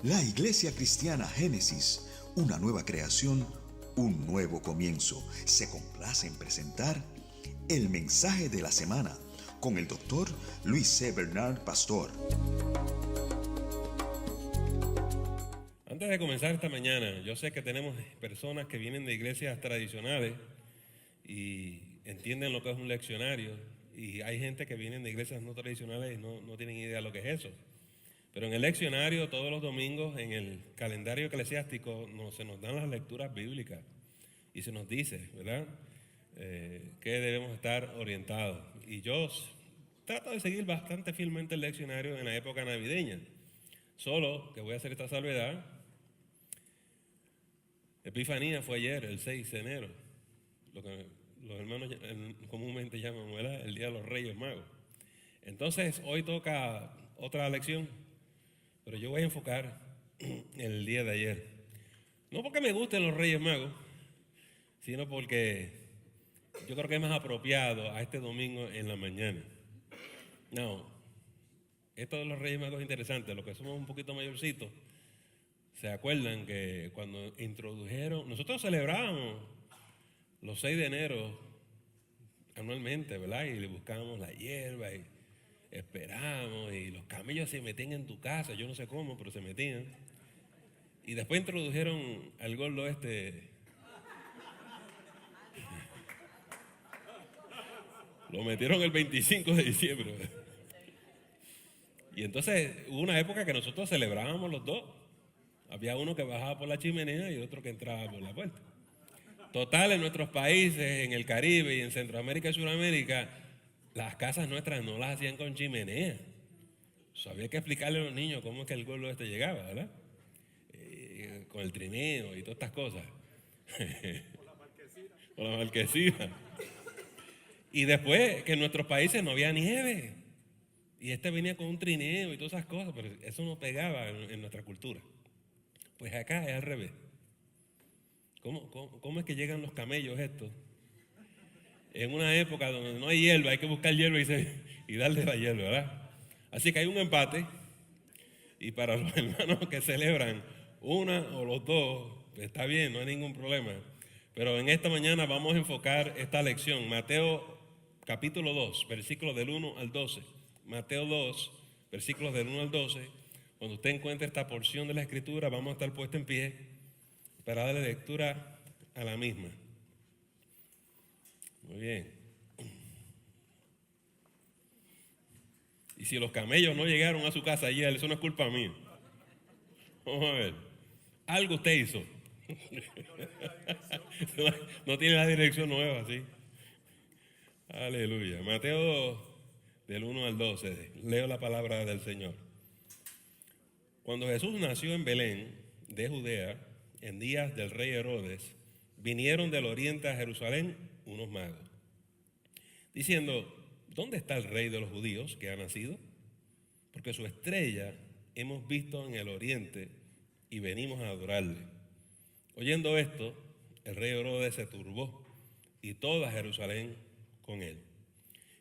La Iglesia Cristiana Génesis, una nueva creación, un nuevo comienzo, se complace en presentar el mensaje de la semana con el doctor Luis C. Bernard Pastor. Antes de comenzar esta mañana, yo sé que tenemos personas que vienen de iglesias tradicionales y entienden lo que es un leccionario, y hay gente que viene de iglesias no tradicionales y no tienen idea de lo que es eso. Pero en el leccionario, todos los domingos, en el calendario eclesiástico, se nos dan las lecturas bíblicas y se nos dice, ¿verdad?, que debemos estar orientados. Y yo trato de seguir bastante fielmente el leccionario en la época navideña. Solo que voy a hacer esta salvedad. Epifanía fue ayer, el 6 de enero, lo que los hermanos comúnmente llaman, ¿verdad?, el Día de los Reyes Magos. Entonces, hoy toca otra lección, pero yo voy a enfocar en el día de ayer. No porque me gusten los Reyes Magos, sino porque yo creo que es más apropiado a este domingo en la mañana. No, esto de los Reyes Magos es interesante. Los que somos un poquito mayorcitos, ¿se acuerdan que cuando introdujeron, nosotros celebrábamos los 6 de enero anualmente, ¿verdad? Y le buscábamos la hierba y esperábamos, y los camellos se metían en tu casa, yo no sé cómo, pero se metían. Y después introdujeron al gordo lo metieron el 25 de diciembre. Y entonces hubo una época que nosotros celebrábamos los dos. Había uno que bajaba por la chimenea y otro que entraba por la puerta. Total, en nuestros países, en el Caribe y en Centroamérica y Sudamérica, las casas nuestras no las hacían con chimenea. Había que explicarle a los niños cómo es que el gordo llegaba, ¿verdad? Con el trineo y todas estas cosas. Con la marquesina. Y después que en nuestros países no había nieve. Y venía con un trineo y todas esas cosas, pero eso no pegaba en nuestra cultura. Pues acá es al revés. ¿Cómo es que llegan los camellos estos? En una época donde no hay hierba, hay que buscar hierba y darle la hierba, ¿verdad? Así que hay un empate, y para los hermanos que celebran una o los dos, pues está bien, no hay ningún problema. Pero en esta mañana vamos a enfocar esta lección, Mateo capítulo 2, versículos del 1 al 12. Mateo 2, versículos del 1 al 12. Cuando usted encuentre esta porción de la Escritura, vamos a estar puestos en pie para darle lectura a la misma. Muy bien. Y si los camellos no llegaron a su casa ayer, eso no es culpa mía. Vamos a ver. Algo usted hizo. No tiene la dirección nueva, ¿sí? Aleluya. Mateo 2, del 1 al 12. Leo la palabra del Señor. Cuando Jesús nació en Belén, de Judea, en días del rey Herodes, vinieron del oriente a Jerusalén unos magos, diciendo: ¿dónde está el rey de los judíos que ha nacido? Porque su estrella hemos visto en el oriente y venimos a adorarle. Oyendo esto, el rey Herodes se turbó, y toda Jerusalén con él.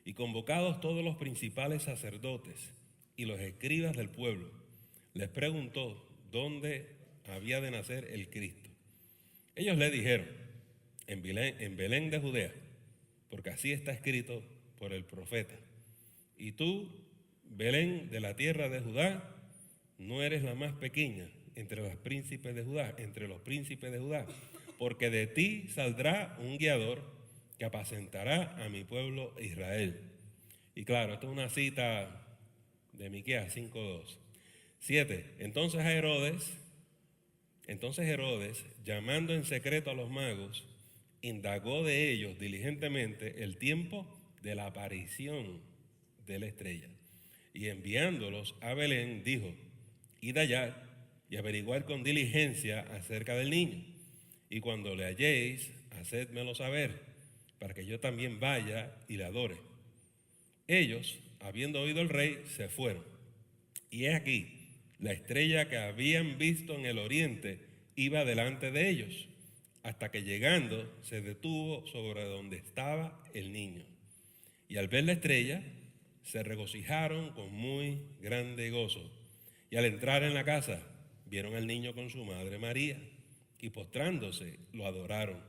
Y convocados todos los principales sacerdotes y los escribas del pueblo, les preguntó dónde había de nacer el Cristo. Ellos le dijeron: en Belén de Judea, porque así está escrito por el profeta. Y tú, Belén de la tierra de Judá, no eres la más pequeña entre los príncipes de Judá, porque de ti saldrá un guiador que apacentará a mi pueblo Israel. Y claro, esto es una cita de Miqueas 5:2. 7. Entonces Herodes, llamando en secreto a los magos, indagó de ellos diligentemente el tiempo de la aparición de la estrella. Y enviándolos a Belén, dijo: id allá y averiguar con diligencia acerca del niño. Y cuando le halléis, hacédmelo saber, para que yo también vaya y le adore. Ellos, habiendo oído el rey, se fueron. Y he aquí, la estrella que habían visto en el oriente iba delante de ellos, hasta que llegando se detuvo sobre donde estaba el niño. Y al ver la estrella, se regocijaron con muy grande gozo. Y al entrar en la casa, vieron al niño con su madre María y postrándose lo adoraron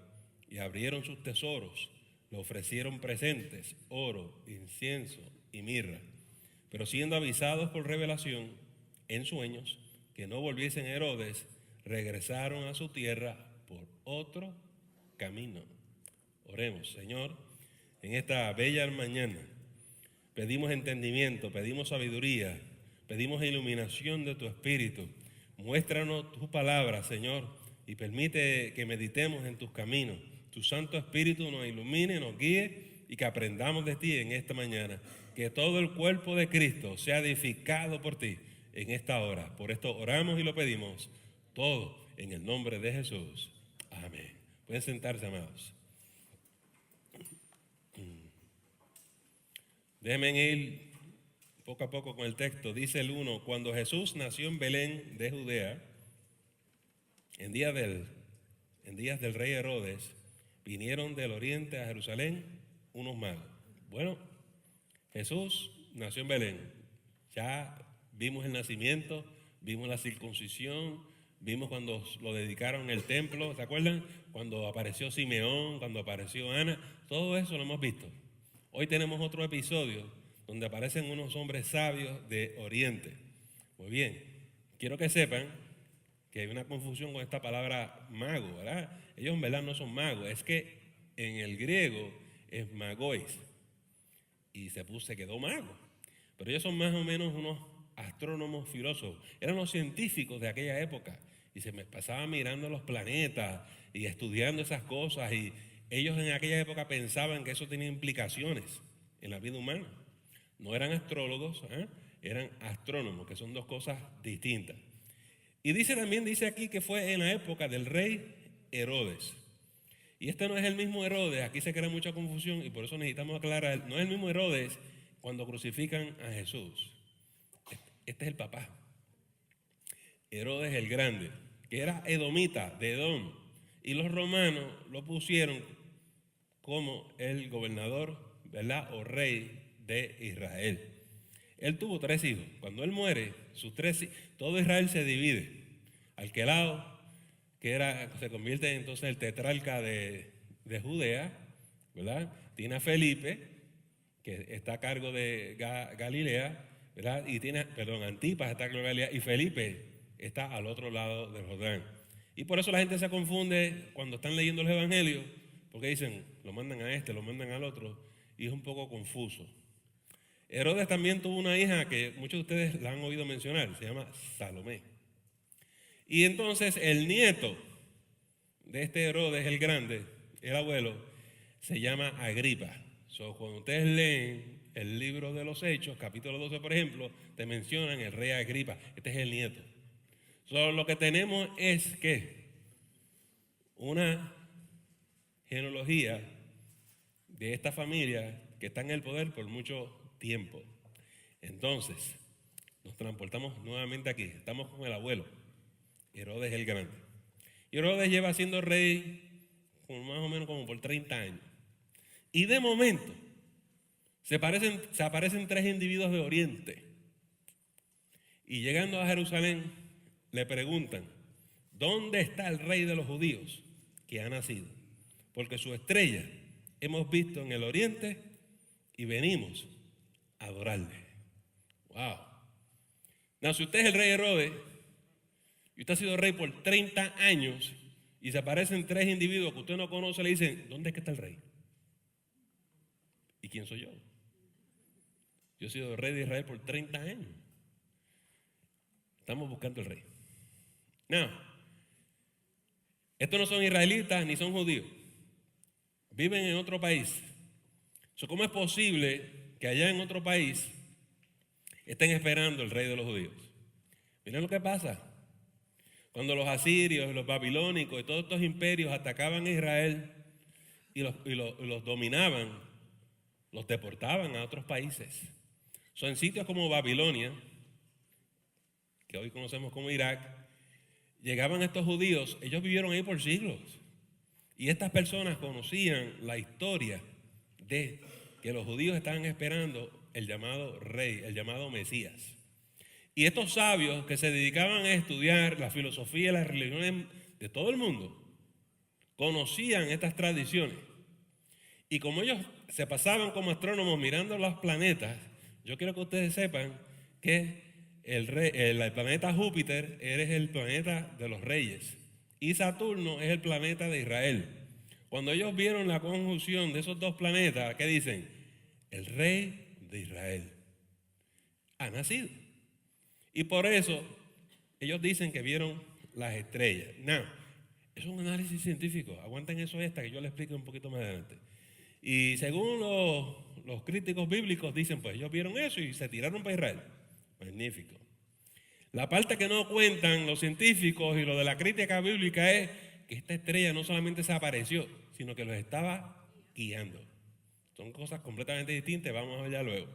y abrieron sus tesoros, le ofrecieron presentes, oro, incienso y mirra. Pero siendo avisados por revelación en sueños que no volviesen a Herodes, regresaron a su tierra por otro camino. Oremos. Señor, en esta bella mañana pedimos entendimiento, pedimos sabiduría, pedimos iluminación de tu Espíritu. Muéstranos tu palabra, Señor, y permite que meditemos en tus caminos. Tu Santo Espíritu nos ilumine, nos guíe y que aprendamos de ti en esta mañana. Que todo el cuerpo de Cristo sea edificado por ti en esta hora. Por esto oramos y lo pedimos todo en el nombre de Jesús. Amén. Pueden sentarse, amados. Déjenme ir poco a poco con el texto. Dice el 1, cuando Jesús nació en Belén de Judea, en días del rey Herodes, vinieron del oriente a Jerusalén unos magos. Bueno, Jesús nació en Belén. Ya vimos el nacimiento, vimos la circuncisión, vimos cuando lo dedicaron en el templo, ¿se acuerdan? Cuando apareció Simeón, cuando apareció Ana, todo eso lo hemos visto. Hoy tenemos otro episodio donde aparecen unos hombres sabios de Oriente. Muy bien, quiero que sepan que hay una confusión con esta palabra mago, ¿verdad? Ellos en verdad no son magos, es que en el griego es magois y se quedó mago. Pero ellos son más o menos unos astrónomos filósofos, eran los científicos de aquella época y se me pasaban mirando los planetas y estudiando esas cosas, y ellos en aquella época pensaban que eso tenía implicaciones en la vida humana. No eran astrólogos, eran astrónomos, que son dos cosas distintas. Y dice aquí que fue en la época del rey Herodes. Y este no es el mismo Herodes, aquí se crea mucha confusión y por eso necesitamos aclarar, no es el mismo Herodes cuando crucifican a Jesús. Este es el papá. Herodes el Grande, que era edomita, de Edom. Y los romanos lo pusieron como el gobernador, ¿verdad? O rey de Israel. Él tuvo 3 hijos. Cuando él muere, todo Israel se divide. Arquelao, se convierte entonces el tetrarca de Judea, ¿verdad? Tiene a Felipe, que está a cargo de Galilea, ¿verdad? Antipas está a cargo de Galilea, y Felipe está al otro lado del Jordán. Y por eso la gente se confunde cuando están leyendo los evangelios, porque dicen, lo mandan a este, lo mandan al otro, y es un poco confuso. Herodes también tuvo una hija que muchos de ustedes la han oído mencionar, se llama Salomé. Y entonces el nieto de este Herodes el Grande, el abuelo, se llama Agripa. Cuando ustedes leen el libro de los Hechos, capítulo 12, por ejemplo, te mencionan el rey Agripa. Este es el nieto. Lo que tenemos es que una genealogía de esta familia que está en el poder por mucho tiempo. Entonces, nos transportamos nuevamente aquí. Estamos con el abuelo, Herodes el Grande. Y Herodes lleva siendo rey más o menos como por 30 años. Y de momento se aparecen 3 individuos de Oriente. Y llegando a Jerusalén le preguntan, ¿dónde está el rey de los judíos que ha nacido? Porque su estrella hemos visto en el Oriente y venimos a adorarle. Wow. No, si usted es el rey Herodes y usted ha sido rey por 30 años y se aparecen 3 individuos que usted no conoce, le dicen, ¿dónde es que está el rey? ¿Y quién soy yo? Yo he sido rey de Israel por 30 años. Estamos buscando el rey. No, estos no son israelitas ni son judíos. Viven en otro país. ¿Cómo es posible que allá en otro país estén esperando el rey de los judíos? Miren lo que pasa. Cuando los asirios, los babilónicos y todos estos imperios atacaban a Israel y los dominaban, los deportaban a otros países. En sitios como Babilonia, que hoy conocemos como Irak, llegaban estos judíos, ellos vivieron ahí por siglos. Y estas personas conocían la historia de que los judíos estaban esperando el llamado rey, el llamado Mesías. Y estos sabios que se dedicaban a estudiar la filosofía y las religiones de todo el mundo, conocían estas tradiciones. Y como ellos se pasaban como astrónomos mirando los planetas, yo quiero que ustedes sepan que el planeta Júpiter es el planeta de los reyes y Saturno es el planeta de Israel. Cuando ellos vieron la conjunción de esos dos planetas, ¿qué dicen? El rey de Israel ha nacido. Y por eso ellos dicen que vieron las estrellas. No, es un análisis científico. Aguanten eso que yo les explico un poquito más adelante. Y según los críticos bíblicos dicen, pues ellos vieron eso y se tiraron para Israel. Magnífico. La parte que no cuentan los científicos y lo de la crítica bíblica es que esta estrella no solamente se apareció, sino que los estaba guiando. Son cosas completamente distintas, vamos a ver ya luego.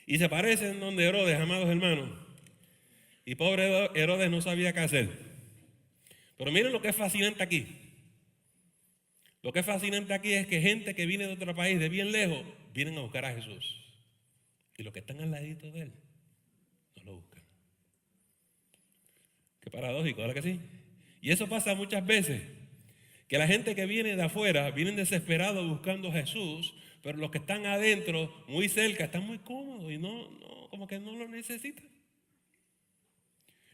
Y se parecen donde Herodes, amados hermanos. Y pobre Herodes no sabía qué hacer. Pero miren lo que es fascinante aquí. Lo que es fascinante aquí es que gente que viene de otro país, de bien lejos, vienen a buscar a Jesús. Y los que están al ladito de él, no lo buscan. Qué paradójico, ¿verdad que sí? Y eso pasa muchas veces. Que la gente que viene de afuera, vienen desesperados buscando a Jesús, pero los que están adentro, muy cerca, están muy cómodos y no, como que no lo necesitan.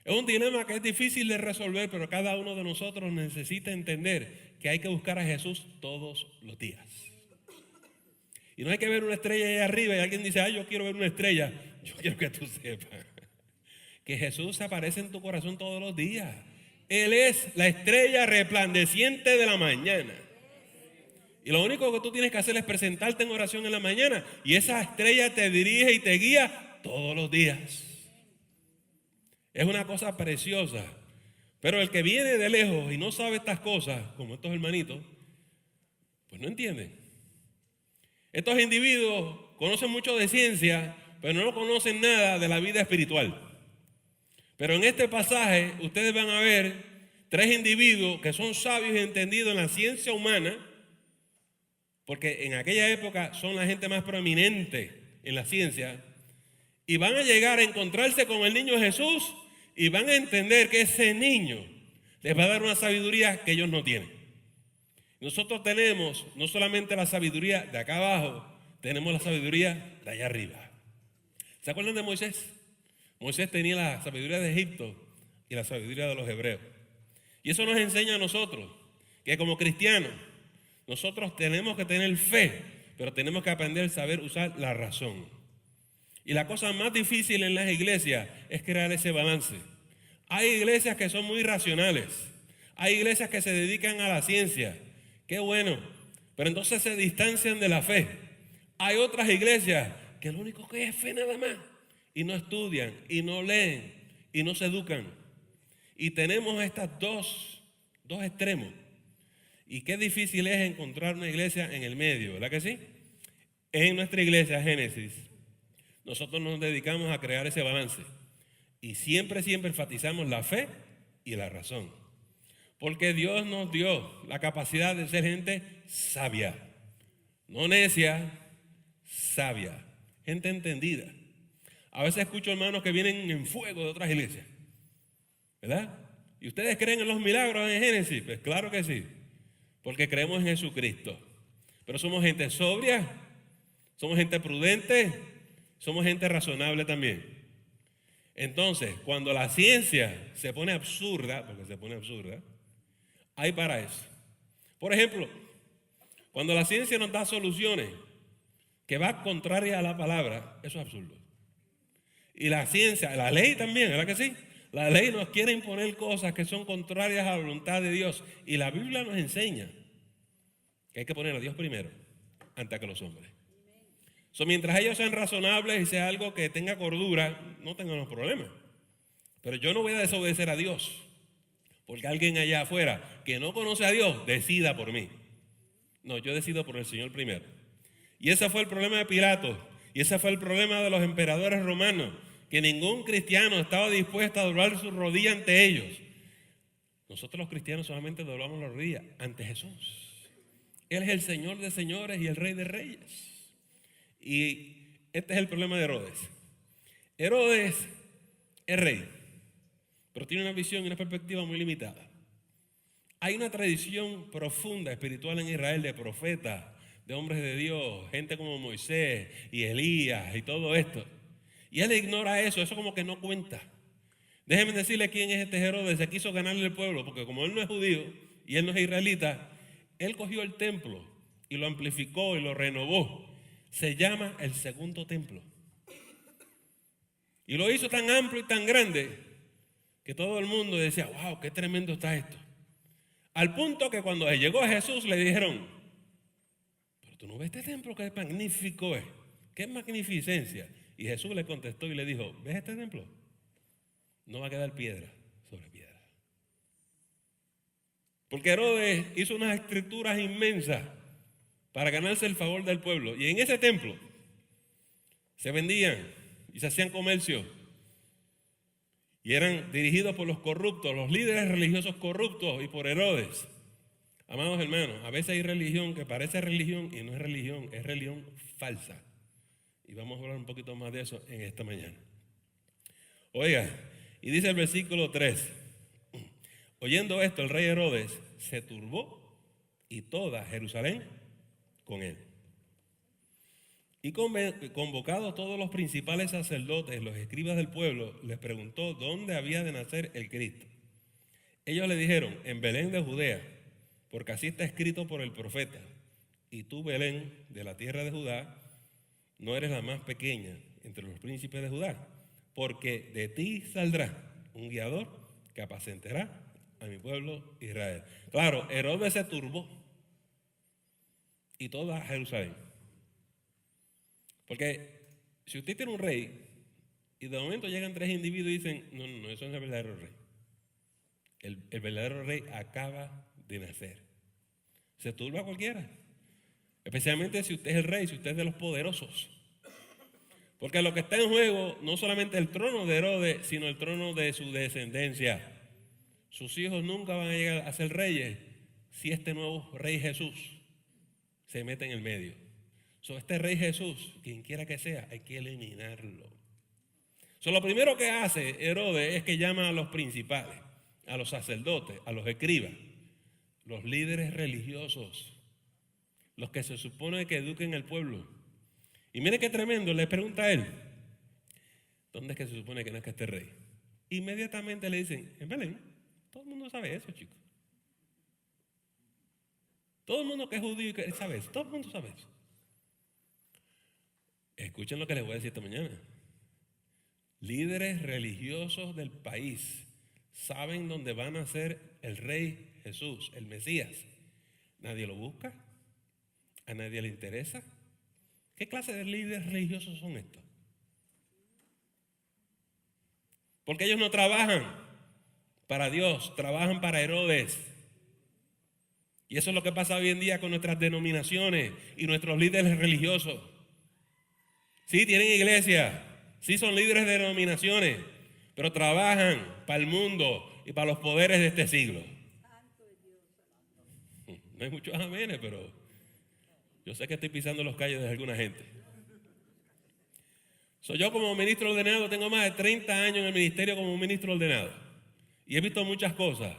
Es un dilema que es difícil de resolver, pero cada uno de nosotros necesita entender que hay que buscar a Jesús todos los días. Y no hay que ver una estrella ahí arriba y alguien dice, yo quiero ver una estrella. Yo quiero que tú sepas que Jesús se aparece en tu corazón todos los días. Él es la estrella resplandeciente de la mañana. Y lo único que tú tienes que hacer es presentarte en oración en la mañana y esa estrella te dirige y te guía todos los días. Es una cosa preciosa. Pero el que viene de lejos y no sabe estas cosas, como estos hermanitos, pues no entienden. Estos individuos conocen mucho de ciencia, pero no conocen nada de la vida espiritual. Pero en este pasaje ustedes van a ver 3 individuos que son sabios y entendidos en la ciencia humana, porque en aquella época son la gente más prominente en la ciencia, y van a llegar a encontrarse con el niño Jesús y van a entender que ese niño les va a dar una sabiduría que ellos no tienen. Nosotros tenemos no solamente la sabiduría de acá abajo, tenemos la sabiduría de allá arriba. ¿Se acuerdan de Moisés? Moisés tenía la sabiduría de Egipto y la sabiduría de los hebreos. Y eso nos enseña a nosotros que como cristianos, nosotros tenemos que tener fe, pero tenemos que aprender a saber usar la razón. Y la cosa más difícil en las iglesias es crear ese balance. Hay iglesias que son muy racionales. Hay iglesias que se dedican a la ciencia. Qué bueno. Pero entonces se distancian de la fe. Hay otras iglesias que lo único que es fe nada más. Y no estudian, y no leen, y no se educan. Y tenemos estos dos extremos. Y qué difícil es encontrar una iglesia en el medio, ¿verdad que sí? En nuestra iglesia Génesis, nosotros nos dedicamos a crear ese balance. Y siempre enfatizamos la fe y la razón. Porque Dios nos dio la capacidad de ser gente sabia. No necia, sabia. Gente entendida. A veces escucho hermanos que vienen en fuego de otras iglesias, ¿verdad? ¿Y ustedes creen en los milagros en Génesis? Pues claro que sí, porque creemos en Jesucristo. Pero somos gente sobria, somos gente prudente, somos gente razonable también. Entonces, cuando la ciencia se pone absurda, porque se pone absurda, hay para eso. Por ejemplo, cuando la ciencia nos da soluciones que va contraria a la palabra, eso es absurdo. Y la ciencia, la ley también, ¿verdad que sí? La ley nos quiere imponer cosas que son contrarias a la voluntad de Dios. Y la Biblia nos enseña que hay que poner a Dios primero antes que los hombres. Mientras ellos sean razonables y sea algo que tenga cordura, no tengamos problemas. Pero yo no voy a desobedecer a Dios porque alguien allá afuera que no conoce a Dios decida por mí. No, yo decido por el Señor primero. Y ese fue el problema de Pilato. Y ese fue el problema de los emperadores romanos, que ningún cristiano estaba dispuesto a doblar su rodilla ante ellos. Nosotros los cristianos solamente doblamos la rodilla ante Jesús. Él es el Señor de señores y el Rey de reyes. Y este es el problema de Herodes. Herodes es rey, pero tiene una visión y una perspectiva muy limitada. Hay una tradición profunda, espiritual en Israel de profetas, de hombres de Dios, gente como Moisés y Elías y todo esto. Y él ignora eso como que no cuenta. Déjenme decirle quién es este Herodes. Se quiso ganarle el pueblo, porque como él no es judío y él no es israelita, él cogió el templo y lo amplificó y lo renovó. Se llama el segundo templo. Y lo hizo tan amplio y tan grande que todo el mundo decía, wow, qué tremendo está esto. Al punto que cuando llegó a Jesús le dijeron, pero tú no ves este templo, qué magnífico es, qué magnificencia. Y Jesús le contestó y le dijo, ¿ves este templo? No va a quedar piedra sobre piedra. Porque Herodes hizo unas estructuras inmensas para ganarse el favor del pueblo. Y en ese templo se vendían y se hacían comercios. Y eran dirigidos por los corruptos, los líderes religiosos corruptos y por Herodes. Amados hermanos, a veces hay religión que parece religión y no es religión falsa. Y vamos a hablar un poquito más de eso en esta mañana. Oiga, y dice el versículo 3, oyendo esto el rey Herodes se turbó y toda Jerusalén con él. Y convocados todos los principales sacerdotes, los escribas del pueblo, les preguntó dónde había de nacer el Cristo. Ellos le dijeron, en Belén de Judea, porque así está escrito por el profeta. Y tú, Belén, de la tierra de Judá, no eres la más pequeña entre los príncipes de Judá, porque de ti saldrá un guiador que apacentará a mi pueblo Israel. Claro, Herodes se turbó y toda Jerusalén. Porque si usted tiene un rey y de momento llegan tres individuos y dicen, no, eso no es el verdadero rey. El verdadero rey acaba de nacer. Se turba cualquiera. Especialmente si usted es el rey, si usted es de los poderosos. Porque lo que está en juego no solamente el trono de Herodes, sino el trono de su descendencia. Sus hijos nunca van a llegar a ser reyes si este nuevo rey Jesús se mete en el medio. Este rey Jesús, quien quiera que sea, hay que eliminarlo. Lo primero que hace Herodes es que llama a los principales, a los sacerdotes, a los escribas, los líderes religiosos, los que se supone que eduquen al pueblo. Y mire qué tremendo, le pregunta a él, ¿dónde es que se supone que nazca este rey? Inmediatamente le dicen, en Belén. Todo el mundo sabe eso, chicos. Todo el mundo que es judío sabe eso, todo el mundo sabe eso. Escuchen lo que les voy a decir esta mañana. Líderes religiosos del país saben dónde va a nacer el rey Jesús, el Mesías. Nadie lo busca, a nadie le interesa. ¿Qué clase de líderes religiosos son estos? Porque ellos no trabajan para Dios, trabajan para Herodes. Y eso es lo que pasa hoy en día con nuestras denominaciones y nuestros líderes religiosos. Sí, tienen iglesia, sí son líderes de denominaciones, pero trabajan para el mundo y para los poderes de este siglo. No hay muchos amenes, pero yo sé que estoy pisando los callos de alguna gente. Yo como ministro ordenado tengo más de 30 años en el ministerio como un ministro ordenado. Y he visto muchas cosas.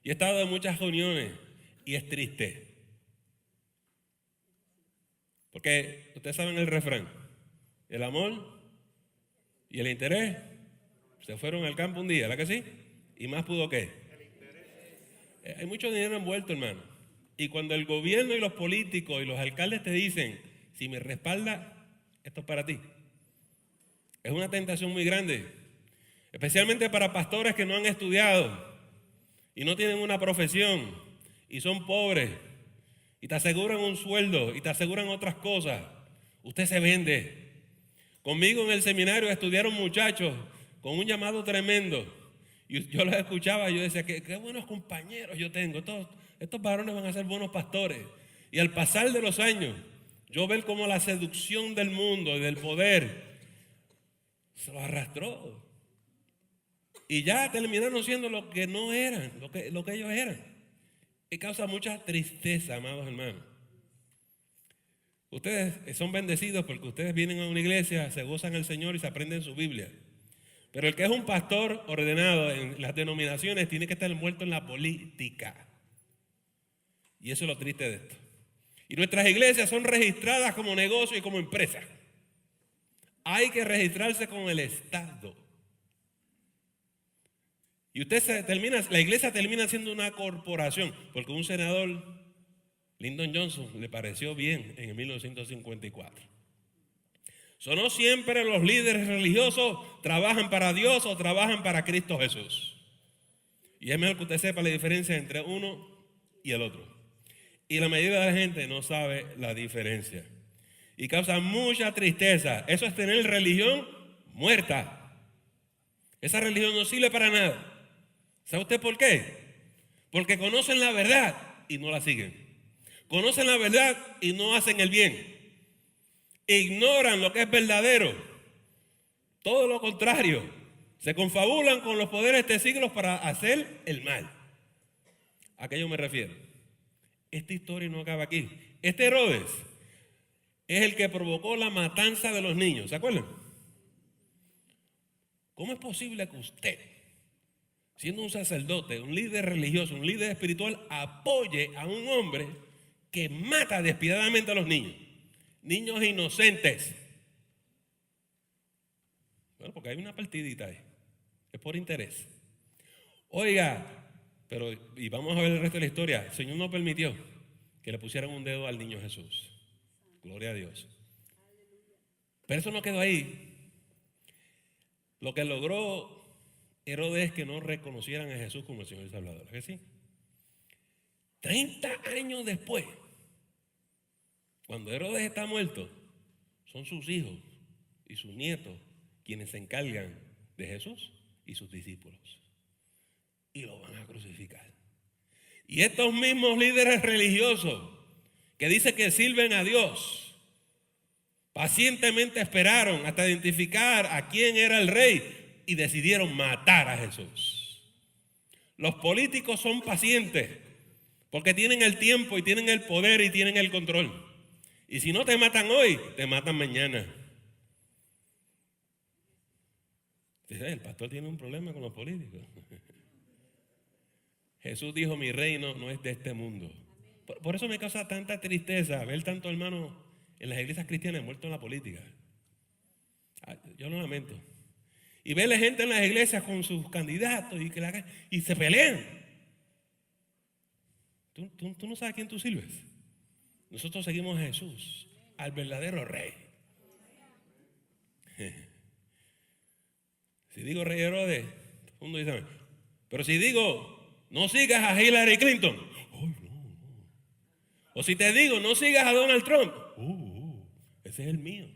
Y he estado en muchas reuniones. Y es triste. Porque ustedes saben el refrán. El amor y el interés se fueron al campo un día, ¿verdad que sí? Y más pudo que. Hay mucho dinero envuelto, hermano. Y cuando el gobierno y los políticos y los alcaldes te dicen, si me respalda, esto es para ti. Es una tentación muy grande. Especialmente para pastores que no han estudiado y no tienen una profesión y son pobres y te aseguran un sueldo y te aseguran otras cosas. Usted se vende. Conmigo en el seminario estudiaron muchachos con un llamado tremendo. Y yo los escuchaba y yo decía, qué buenos compañeros yo tengo. Estos varones van a ser buenos pastores. Y al pasar de los años, yo ver cómo la seducción del mundo y del poder se los arrastró. Y ya terminaron siendo lo que no eran, lo que ellos eran. Y causa mucha tristeza, amados hermanos. Ustedes son bendecidos porque ustedes vienen a una iglesia, se gozan el Señor y se aprenden su Biblia. Pero el que es un pastor ordenado en las denominaciones tiene que estar envuelto en la política. Y eso es lo triste de esto. Y nuestras iglesias son registradas como negocio y como empresa. Hay que registrarse con el Estado. Y la iglesia termina siendo una corporación, porque un senador, Lyndon Johnson, le pareció bien en 1954. No siempre los líderes religiosos trabajan para Dios o trabajan para Cristo Jesús. Y es mejor que usted sepa la diferencia entre uno y el otro. Y la mayoría de la gente no sabe la diferencia. Y causa mucha tristeza. Eso es tener religión muerta. Esa religión no sirve para nada. ¿Sabe usted por qué? Porque conocen la verdad y no la siguen. Conocen la verdad y no hacen el bien. Ignoran lo que es verdadero. Todo lo contrario. Se confabulan con los poderes de este siglo para hacer el mal. ¿A qué yo me refiero? Esta historia no acaba aquí. Este Herodes es el que provocó la matanza de los niños. ¿Se acuerdan? ¿Cómo es posible que usted, siendo un sacerdote, un líder religioso, un líder espiritual, apoye a un hombre que mata despiadadamente a los niños? Niños inocentes. Bueno, porque hay una partidita ahí. Es por interés. Oiga, y vamos a ver el resto de la historia. El Señor no permitió que le pusieran un dedo al niño Jesús. Gloria a Dios. Pero eso no quedó ahí. Lo que logró Herodes es que no reconocieran a Jesús como el Señor y Salvador. ¿Es que sí? 30 años después, cuando Herodes está muerto, son sus hijos y sus nietos quienes se encargan de Jesús y sus discípulos. Y lo van a crucificar. Y estos mismos líderes religiosos que dicen que sirven a Dios, pacientemente esperaron hasta identificar a quién era el rey y decidieron matar a Jesús. Los políticos son pacientes porque tienen el tiempo y tienen el poder y tienen el control. Y si no te matan hoy, te matan mañana. El pastor tiene un problema con los políticos. Jesús dijo, mi reino no es de este mundo. Por eso me causa tanta tristeza ver tantos hermanos en las iglesias cristianas envueltos en la política. Yo lo lamento. Y verle gente en las iglesias con sus candidatos y se pelean. ¿Tú no sabes a quién tú sirves? Nosotros seguimos a Jesús, al verdadero rey. Si digo rey Herodes, todo el mundo dice, pero si digo, no sigas a Hillary Clinton, no. O si te digo, no sigas a Donald Trump, ese es el mío.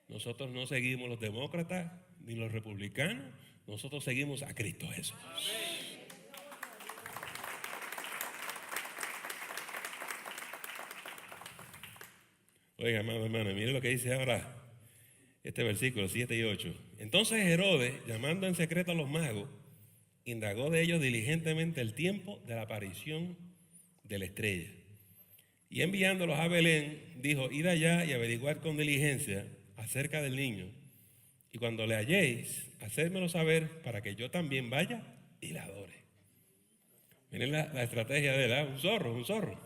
Nosotros no seguimos los demócratas ni los republicanos, nosotros seguimos a Cristo Jesús. Oiga, hermano, mire lo que dice ahora este versículo 7 y 8. Entonces Herodes, llamando en secreto a los magos, indagó de ellos diligentemente el tiempo de la aparición de la estrella. Y enviándolos a Belén, dijo, id allá y averiguad con diligencia acerca del niño. Y cuando le halléis, hacérmelo saber para que yo también vaya y la adore. Miren la estrategia de él, un zorro.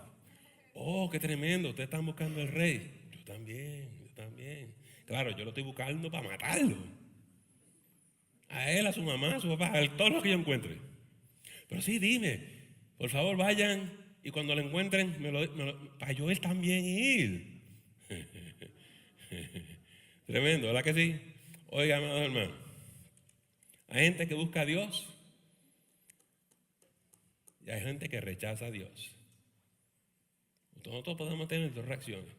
Oh, qué tremendo, ustedes están buscando al rey. Yo también. Claro, yo lo estoy buscando para matarlo. A él, a su mamá, a su papá, a todos los que yo encuentre. Pero sí, dime, por favor vayan y cuando lo encuentren, para yo él también ir. Tremendo, ¿verdad que sí? Oiga, amados hermanos, hay gente que busca a Dios y hay gente que rechaza a Dios. Nosotros podemos tener dos reacciones.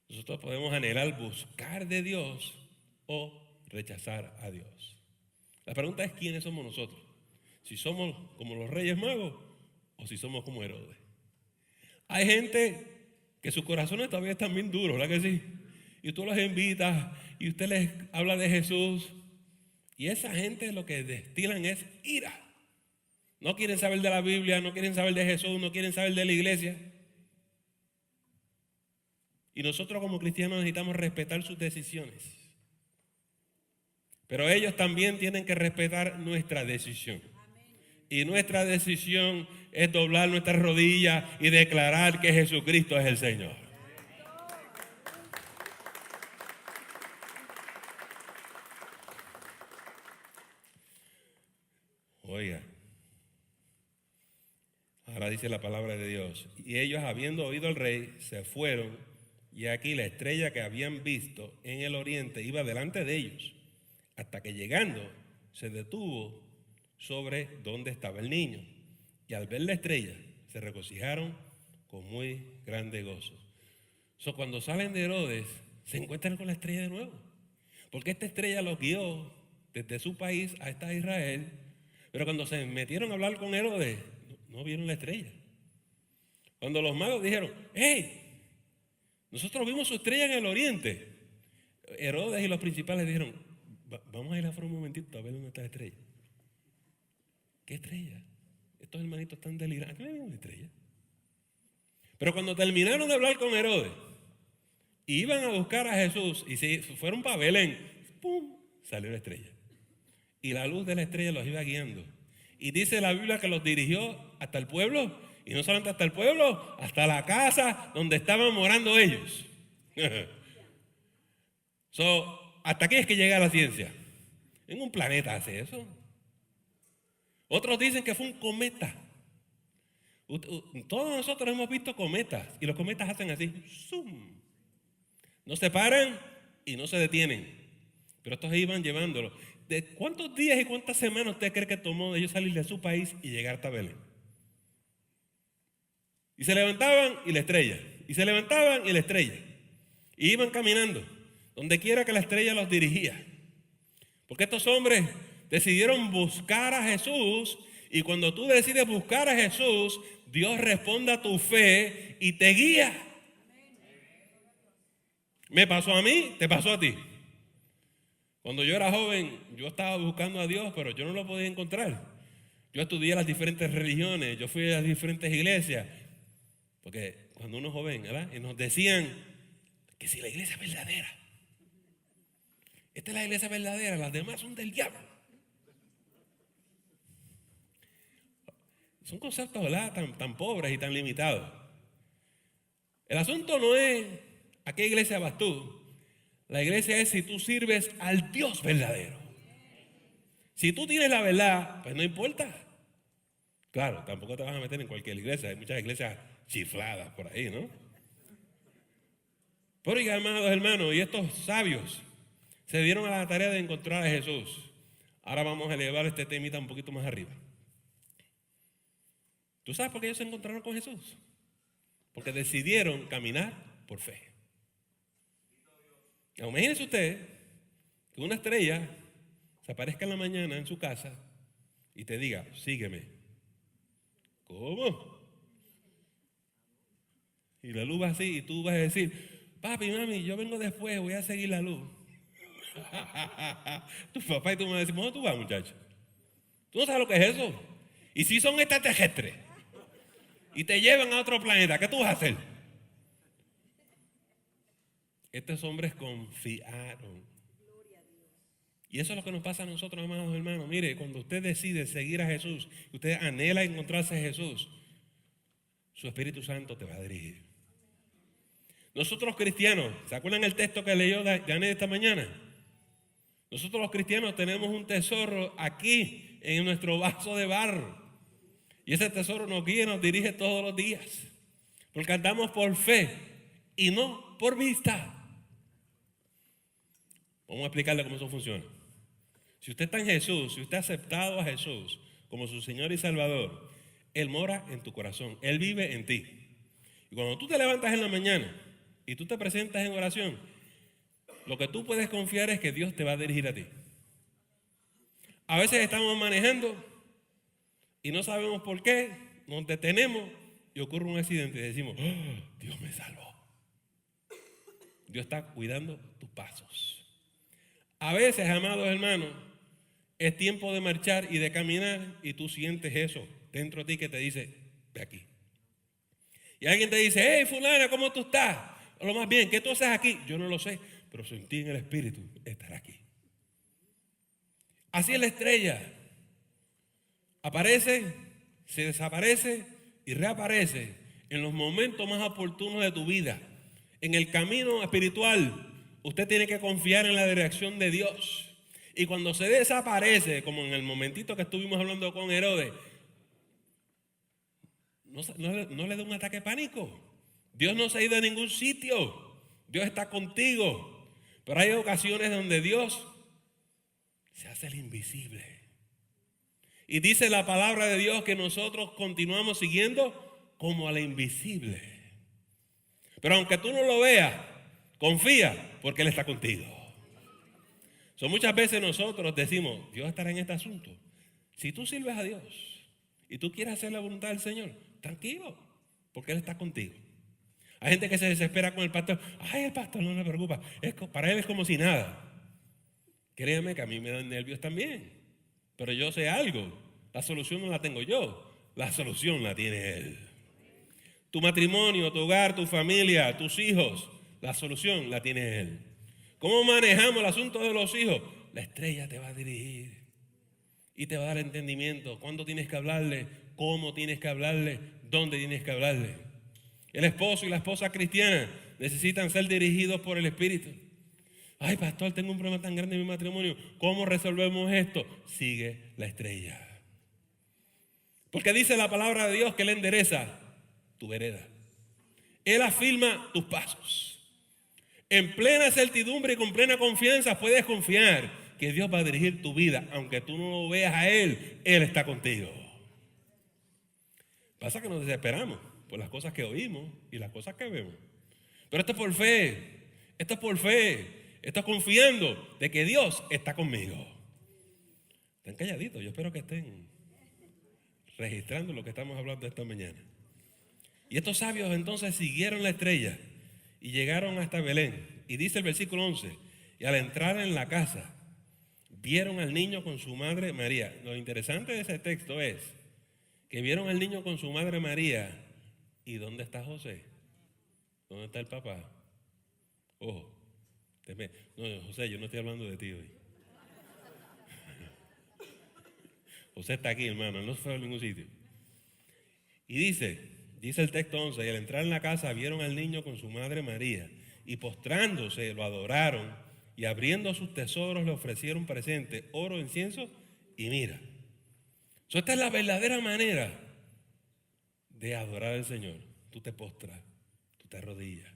Nosotros podemos anhelar buscar de Dios o rechazar a Dios. La pregunta es quiénes somos nosotros. Si somos como los Reyes Magos o si somos como Herodes. Hay gente que sus corazones todavía están bien duros, ¿verdad que sí? Y tú los invitas y usted les habla de Jesús y esa gente lo que destilan es ira. No quieren saber de la Biblia, no quieren saber de Jesús, no quieren saber de la iglesia. Y nosotros como cristianos necesitamos respetar sus decisiones. Pero ellos también tienen que respetar nuestra decisión. Y nuestra decisión es doblar nuestras rodillas y declarar que Jesucristo es el Señor. Oiga, ahora dice la palabra de Dios. Y ellos, habiendo oído al rey, se fueron, y aquí la estrella que habían visto en el oriente iba delante de ellos, hasta que llegando se detuvo sobre donde estaba el niño. Y al ver la estrella, se regocijaron con muy grande gozo. Cuando salen de Herodes, se encuentran con la estrella de nuevo. Porque esta estrella los guió desde su país hasta Israel. Pero cuando se metieron a hablar con Herodes, no vieron la estrella. Cuando los magos dijeron, hey, nosotros vimos su estrella en el oriente, Herodes y los principales dijeron, vamos a ir afuera un momentito a ver dónde está la estrella. ¿Qué estrella? Estos hermanitos están delirando. ¿Qué le vieron la estrella? Pero cuando terminaron de hablar con Herodes, iban a buscar a Jesús y se fueron para Belén, ¡pum!, salió la estrella. Y la luz de la estrella los iba guiando. Y dice la Biblia que los dirigió hasta el pueblo. Y no solamente hasta el pueblo, hasta la casa donde estaban morando ellos. ¿Hasta qué es que llega la ciencia? En un planeta hace eso. Otros dicen que fue un cometa. Todos nosotros hemos visto cometas. Y los cometas hacen así. ¡Zum! No se paran y no se detienen. Pero estos iban llevándolo. ¿De cuántos días y cuántas semanas usted cree que tomó de ellos salir de su país y llegar hasta Belén? Y se levantaban y la estrella. Y se levantaban y la estrella. Y iban caminando, donde quiera que la estrella los dirigía. Porque estos hombres decidieron buscar a Jesús. Y cuando tú decides buscar a Jesús, Dios responde a tu fe y te guía. Me pasó a mí, te pasó a ti. Cuando yo era joven, yo estaba buscando a Dios, pero yo no lo podía encontrar. Yo estudié las diferentes religiones, yo fui a las diferentes iglesias. Porque cuando uno es joven, ¿verdad? Y nos decían que si la iglesia es verdadera, esta es la iglesia verdadera, las demás son del diablo. Son conceptos, ¿verdad?, tan pobres y tan limitados. El asunto no es a qué iglesia vas tú. La iglesia es si tú sirves al Dios verdadero. Si tú tienes la verdad, pues no importa. Claro, tampoco te vas a meter en cualquier iglesia. Hay muchas iglesias chifladas por ahí, ¿no? Pero, amados hermanos, y estos sabios se dieron a la tarea de encontrar a Jesús. Ahora vamos a elevar este temita un poquito más arriba. ¿Tú sabes por qué ellos se encontraron con Jesús? Porque decidieron caminar por fe. Imagínese usted que una estrella se aparezca en la mañana en su casa y te diga, sígueme. ¿Cómo? Y la luz va así y tú vas a decir, papi, mami, yo vengo después, voy a seguir la luz. Tu papá y tu mamá dicen, ¿cómo tú vas, muchacho? ¿Tú no sabes lo que es eso? Y si son extraterrestres y te llevan a otro planeta, ¿qué tú vas a hacer? Estos hombres confiaron. Y eso es lo que nos pasa a nosotros, amados hermanos. Mire, cuando usted decide seguir a Jesús, usted anhela encontrarse a Jesús, su Espíritu Santo te va a dirigir. Nosotros los cristianos, ¿se acuerdan el texto que leyó Janet esta mañana? Nosotros los cristianos tenemos un tesoro aquí en nuestro vaso de barro. Y ese tesoro nos guía y nos dirige todos los días. Porque andamos por fe y no por vista. Vamos a explicarle cómo eso funciona. Si usted está en Jesús, si usted ha aceptado a Jesús como su Señor y Salvador, Él mora en tu corazón, Él vive en ti. Y cuando tú te levantas en la mañana y tú te presentas en oración, lo que tú puedes confiar es que Dios te va a dirigir a ti. A veces estamos manejando y no sabemos por qué, nos detenemos y ocurre un accidente y decimos, oh, Dios me salvó. Dios está cuidando tus pasos. A veces, amados hermanos, es tiempo de marchar y de caminar y tú sientes eso dentro de ti que te dice, ve aquí. Y alguien te dice, hey, fulana, ¿cómo tú estás? O lo más bien, ¿qué tú haces aquí? Yo no lo sé, pero sentí en el Espíritu estar aquí. Así es la estrella. Aparece, se desaparece y reaparece en los momentos más oportunos de tu vida. En el camino espiritual, usted tiene que confiar en la dirección de Dios. Y cuando se desaparece, como en el momentito que estuvimos hablando con Herodes, no le da un ataque de pánico. Dios no se ha ido a ningún sitio. Dios está contigo. Pero hay ocasiones donde Dios se hace el invisible. Y dice la palabra de Dios que nosotros continuamos siguiendo como a la invisible. Pero aunque tú no lo veas, confía porque Él está contigo. Muchas veces nosotros decimos, Dios estará en este asunto. Si tú sirves a Dios y tú quieres hacer la voluntad del Señor, tranquilo, porque Él está contigo. Hay gente que se desespera con el pastor. Ay, el pastor no me preocupa. Para él es como si nada. Créame que a mí me dan nervios también. Pero yo sé algo. La solución no la tengo yo. La solución la tiene Él. Tu matrimonio, tu hogar, tu familia, tus hijos. La solución la tiene Él. ¿Cómo manejamos el asunto de los hijos? La estrella te va a dirigir. Y te va a dar entendimiento. ¿Cuándo tienes que hablarle? ¿Cómo tienes que hablarle? ¿Dónde tienes que hablarle? El esposo y la esposa cristiana necesitan ser dirigidos por el Espíritu. Ay, pastor, tengo un problema tan grande en mi matrimonio. ¿Cómo resolvemos esto? Sigue la estrella. Porque dice la palabra de Dios que Él endereza tu vereda. Él afirma tus pasos. En plena certidumbre y con plena confianza puedes confiar que Dios va a dirigir tu vida. Aunque tú no lo veas a Él, Él está contigo. Pasa que nos desesperamos por las cosas que oímos y las cosas que vemos. Pero esto es por fe. Esto es por fe. Esto es confiando de que Dios está conmigo. Están calladitos. Yo espero que estén registrando lo que estamos hablando esta mañana. Y estos sabios entonces siguieron la estrella y llegaron hasta Belén. Y dice el versículo 11, y al entrar en la casa, vieron al niño con su madre María. Lo interesante de ese texto es que vieron al niño con su madre María. ¿Y dónde está José? ¿Dónde está el papá? Ojo. No, José, yo no estoy hablando de ti hoy. José está aquí, hermano, no se fue a ningún sitio. Y dice el texto 11, y al entrar en la casa vieron al niño con su madre María, y postrándose lo adoraron, y abriendo sus tesoros le ofrecieron presentes, oro, incienso y mira. Esta es la verdadera manera de adorar al Señor. Tú te postras, tú te arrodillas.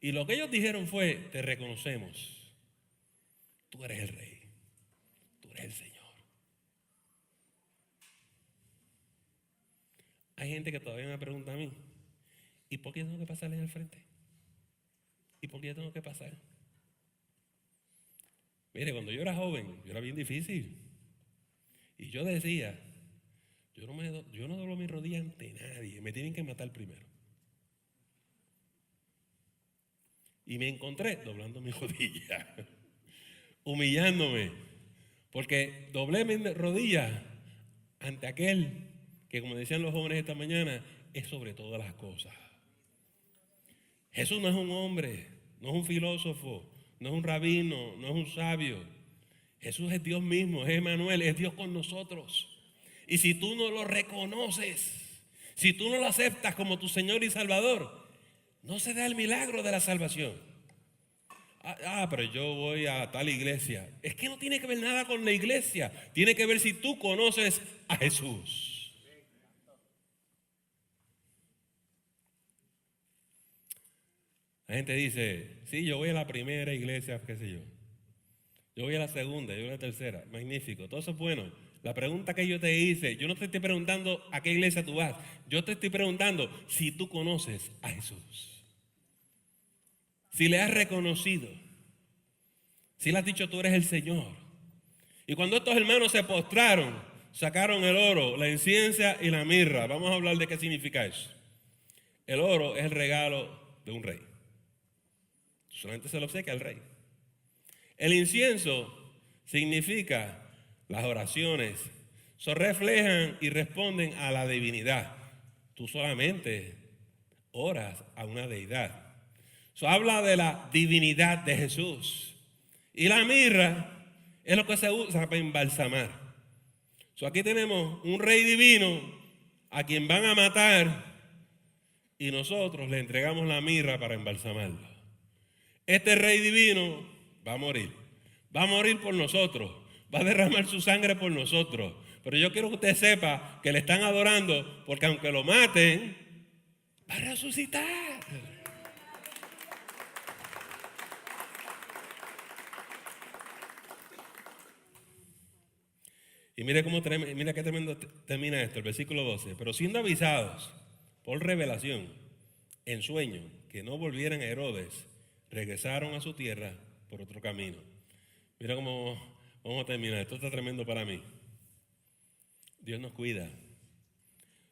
Y lo que ellos dijeron fue, te reconocemos. Tú eres el Rey. Tú eres el Señor. Hay gente que todavía me pregunta a mí, ¿y por qué tengo que pasarle al frente? ¿Y por qué tengo que pasar? Mire, cuando yo era joven, yo era bien difícil. Y yo decía, yo no doblo mi rodilla ante nadie, me tienen que matar primero. Y me encontré doblando mi rodilla, humillándome, porque doblé mi rodilla ante aquel que, como decían los jóvenes esta mañana, es sobre todas las cosas. Jesús no es un hombre, no es un filósofo, no es un rabino, no es un sabio. Jesús es Dios mismo, es Emmanuel, es Dios con nosotros. Y si tú no lo reconoces, si tú no lo aceptas como tu Señor y Salvador, no se da el milagro de la salvación. Pero yo voy a tal iglesia. Es que no tiene que ver nada con la iglesia. Tiene que ver si tú conoces a Jesús. La gente dice, sí, yo voy a la primera iglesia, qué sé yo. Yo voy a la segunda, yo voy a la tercera. Magnífico, todo eso es bueno. La pregunta que yo te hice, yo no te estoy preguntando a qué iglesia tú vas. Yo te estoy preguntando si tú conoces a Jesús. Si le has reconocido. Si le has dicho tú eres el Señor. Y cuando estos hermanos se postraron, sacaron el oro, la inciensa y la mirra. Vamos a hablar de qué significa eso. El oro es el regalo de un rey. Solamente se lo obsequia al rey. El incienso significa las oraciones. Reflejan y responden a la divinidad. Tú solamente oras a una deidad. Habla de la divinidad de Jesús. Y la mirra es lo que se usa para embalsamar. Aquí tenemos un rey divino a quien van a matar y nosotros le entregamos la mirra para embalsamarlo. Este rey divino va a morir por nosotros, va a derramar su sangre por nosotros. Pero yo quiero que usted sepa que le están adorando porque aunque lo maten, va a resucitar. Y mira qué tremendo termina esto, el versículo 12. Pero siendo avisados por revelación, en sueño, que no volvieran a Herodes, regresaron a su tierra por otro camino. Mira cómo vamos a terminar. Esto está tremendo para mí. Dios nos cuida.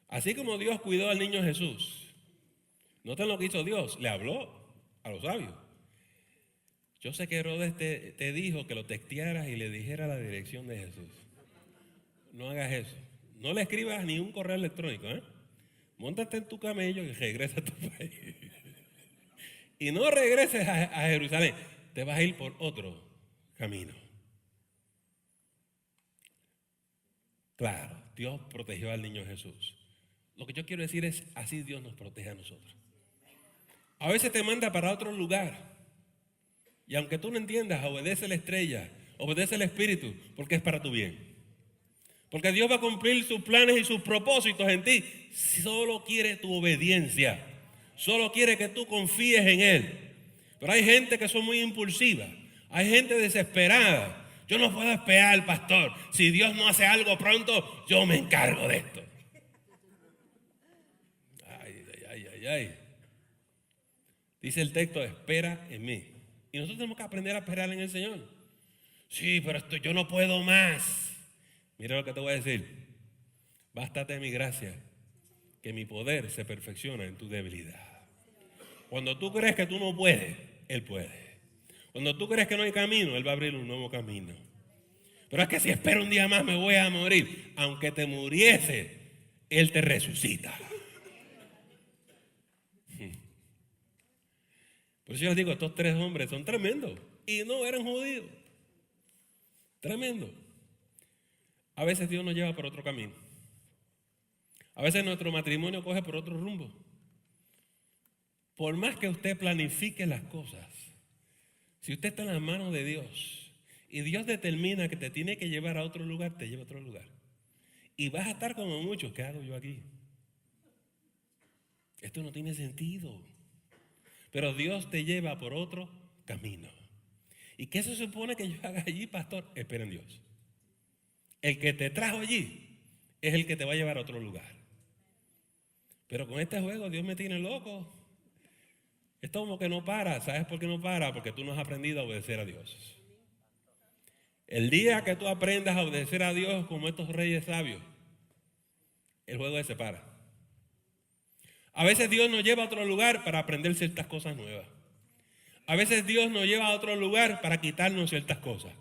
Así como Dios cuidó al niño Jesús. Noten lo que hizo Dios. Le habló a los sabios. Yo sé que Herodes te dijo que lo textearas y le dijeras la dirección de Jesús. No hagas eso. No le escribas ni un correo electrónico. Móntate en tu camello y regresa a tu país. Y no regreses a Jerusalén. Te vas a ir por otro camino. Claro, Dios protegió al niño Jesús. Lo que yo quiero decir es, así Dios nos protege a nosotros. A veces te manda para otro lugar. Y aunque tú no entiendas, obedece la estrella, obedece el Espíritu, porque es para tu bien. Porque Dios va a cumplir sus planes y sus propósitos en ti. Solo quiere tu obediencia. Solo quiere que tú confíes en Él. Pero hay gente que son muy impulsiva. Hay gente desesperada. Yo no puedo esperar, pastor. Si Dios no hace algo pronto, yo me encargo de esto. Ay. Dice el texto, espera en mí. Y nosotros tenemos que aprender a esperar en el Señor. Sí, pero yo no puedo más. Mira lo que te voy a decir. Bástate mi gracia, que mi poder se perfecciona en tu debilidad. Cuando tú crees que tú no puedes, Él puede. Cuando tú crees que no hay camino, Él va a abrir un nuevo camino. Pero es que si espero un día más me voy a morir. Aunque te muriese, Él te resucita. Por eso yo les digo, estos tres hombres son tremendos. Y no eran judíos. Tremendo. A veces Dios nos lleva por otro camino. A veces nuestro matrimonio coge por otro rumbo. Por más que usted planifique las cosas, si usted está en las manos de Dios y Dios determina que te tiene que llevar a otro lugar, te lleva a otro lugar. Y vas a estar como muchos. ¿Qué hago yo aquí? Esto no tiene sentido. Pero Dios te lleva por otro camino. ¿Y qué se supone que yo haga allí, pastor? Espera en Dios. El que te trajo allí es el que te va a llevar a otro lugar. Pero con este juego Dios me tiene loco. Esto como que no para. ¿Sabes por qué no para? Porque tú no has aprendido a obedecer a Dios. El día que tú aprendas a obedecer a Dios como estos reyes sabios, el juego se para. A veces Dios nos lleva a otro lugar para aprender ciertas cosas nuevas. A veces Dios nos lleva a otro lugar para quitarnos ciertas cosas.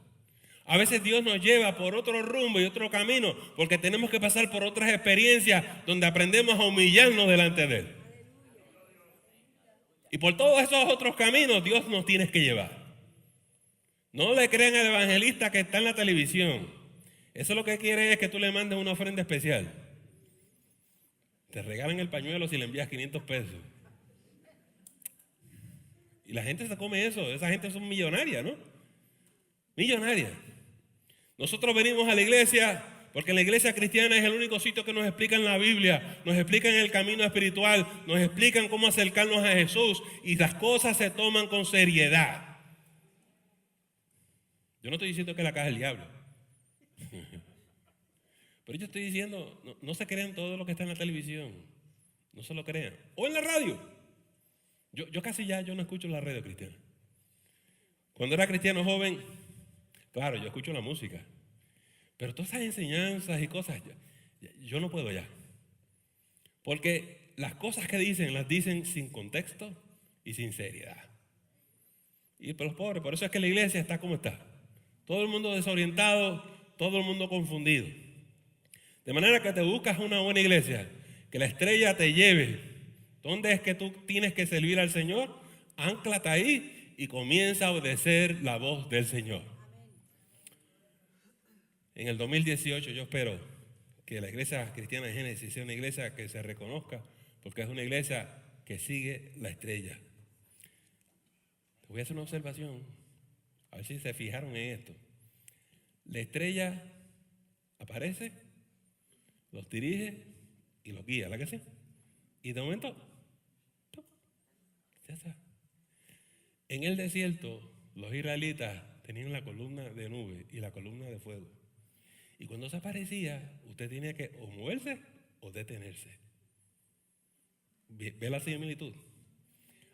A veces Dios nos lleva por otro rumbo y otro camino porque tenemos que pasar por otras experiencias donde aprendemos a humillarnos delante de Él. Y por todos esos otros caminos Dios nos tiene que llevar. No le crean al evangelista que está en la televisión. Eso lo que quiere es que tú le mandes una ofrenda especial. Te regalan el pañuelo si le envías 500 pesos. Y la gente se come eso. Esa gente son millonarias, ¿no? Millonarias. Nosotros venimos a la iglesia porque la iglesia cristiana es el único sitio que nos explican la Biblia, nos explican el camino espiritual, nos explican cómo acercarnos a Jesús y las cosas se toman con seriedad. Yo no estoy diciendo que la caja es el diablo. Pero yo estoy diciendo, no se crean todo lo que está en la televisión. No se lo crean. O en la radio. Yo casi yo no escucho la radio cristiana. Cuando era cristiano joven, claro, yo escucho la música. Pero todas esas enseñanzas y cosas, yo no puedo ya. Porque las cosas que dicen, las dicen sin contexto y sin seriedad. Y por los pobres, por eso es que la iglesia está como está. Todo el mundo desorientado, todo el mundo confundido. De manera que te buscas una buena iglesia, que la estrella te lleve. ¿Dónde es que tú tienes que servir al Señor? Ánclate ahí y comienza a obedecer la voz del Señor. En el 2018 yo espero que la iglesia cristiana de Génesis sea una iglesia que se reconozca, porque es una iglesia que sigue la estrella. Te voy a hacer una observación, a ver si se fijaron en esto. La estrella aparece, los dirige y los guía, ¿la que sí? Y de momento, ya está. En el desierto, los israelitas tenían la columna de nube y la columna de fuego. Y cuando se aparecía, usted tenía que o moverse o detenerse. ¿Ve la similitud?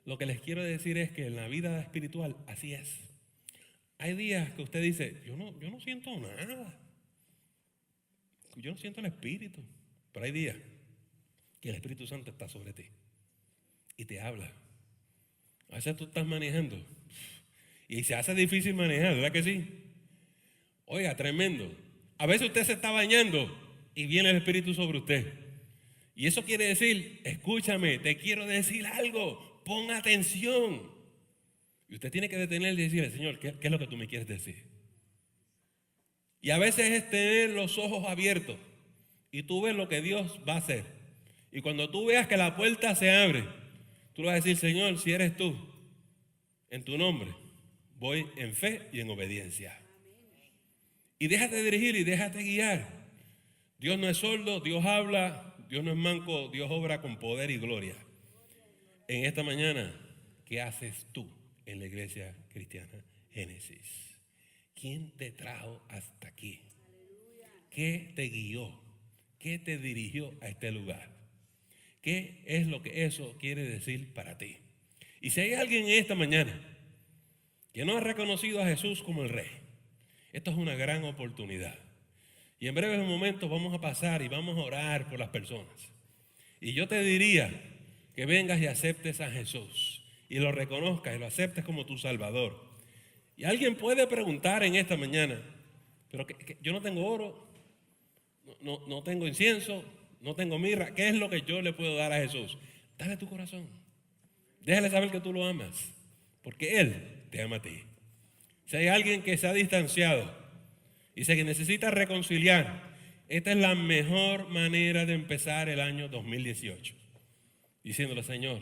Lo que les quiero decir es que en la vida espiritual así es. Hay días que usted dice, yo no siento nada. Yo no siento el Espíritu. Pero hay días que el Espíritu Santo está sobre ti y te habla. A veces tú estás manejando y se hace difícil manejar, ¿verdad que sí? Oiga, tremendo. A veces usted se está bañando y viene el Espíritu sobre usted. Y eso quiere decir, escúchame, te quiero decir algo, pon atención. Y usted tiene que detener y decirle, Señor, ¿qué es lo que tú me quieres decir? Y a veces es tener los ojos abiertos y tú ves lo que Dios va a hacer. Y cuando tú veas que la puerta se abre, tú le vas a decir, Señor, si eres tú, en tu nombre, voy en fe y en obediencia. Y déjate dirigir y déjate guiar. Dios no es sordo, Dios habla, Dios no es manco, Dios obra con poder y gloria. En esta mañana, ¿qué haces tú en la iglesia cristiana Génesis? ¿Quién te trajo hasta aquí? ¿Qué te guió? ¿Qué te dirigió a este lugar? ¿Qué es lo que eso quiere decir para ti? Y si hay alguien en esta mañana que no ha reconocido a Jesús como el Rey, esto es una gran oportunidad. Y en breves momentos vamos a pasar y vamos a orar por las personas. Y yo te diría que vengas y aceptes a Jesús y lo reconozcas y lo aceptes como tu Salvador. Y alguien puede preguntar en esta mañana, pero que yo no tengo oro, no tengo incienso, no tengo mirra, ¿qué es lo que yo le puedo dar a Jesús? Dale tu corazón, déjale saber que tú lo amas, porque Él te ama a ti. Si hay alguien que se ha distanciado y dice que necesita reconciliar, esta es la mejor manera de empezar el año 2018, diciéndole, Señor,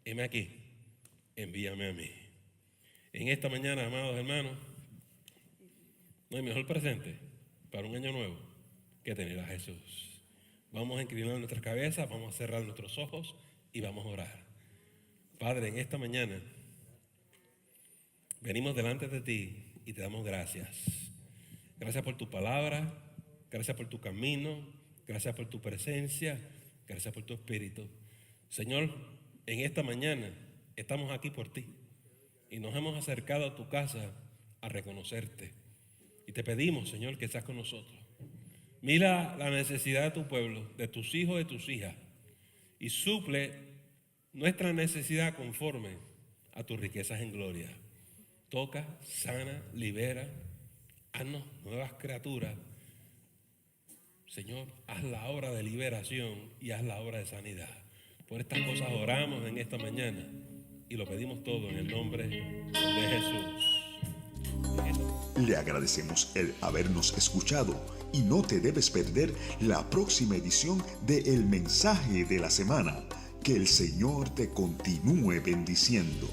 heme aquí, envíame a mí. En esta mañana, amados hermanos, no hay mejor presente para un año nuevo que tener a Jesús. Vamos a inclinar nuestras cabezas, vamos a cerrar nuestros ojos y vamos a orar. Padre, en esta mañana venimos delante de ti y te damos gracias. Gracias por tu palabra, gracias por tu camino, gracias por tu presencia, gracias por tu espíritu. Señor, en esta mañana estamos aquí por ti. Y nos hemos acercado a tu casa a reconocerte. Y te pedimos, Señor, que seas con nosotros. Mira la necesidad de tu pueblo, de tus hijos, de tus hijas. Y suple nuestra necesidad conforme a tus riquezas en gloria. Toca, sana, libera. Haznos nuevas criaturas. Señor, haz la obra de liberación y haz la obra de sanidad. Por estas cosas oramos en esta mañana. Y lo pedimos todo en el nombre de Jesús. Le agradecemos el habernos escuchado y no te debes perder la próxima edición de El Mensaje de la Semana. Que el Señor te continúe bendiciendo.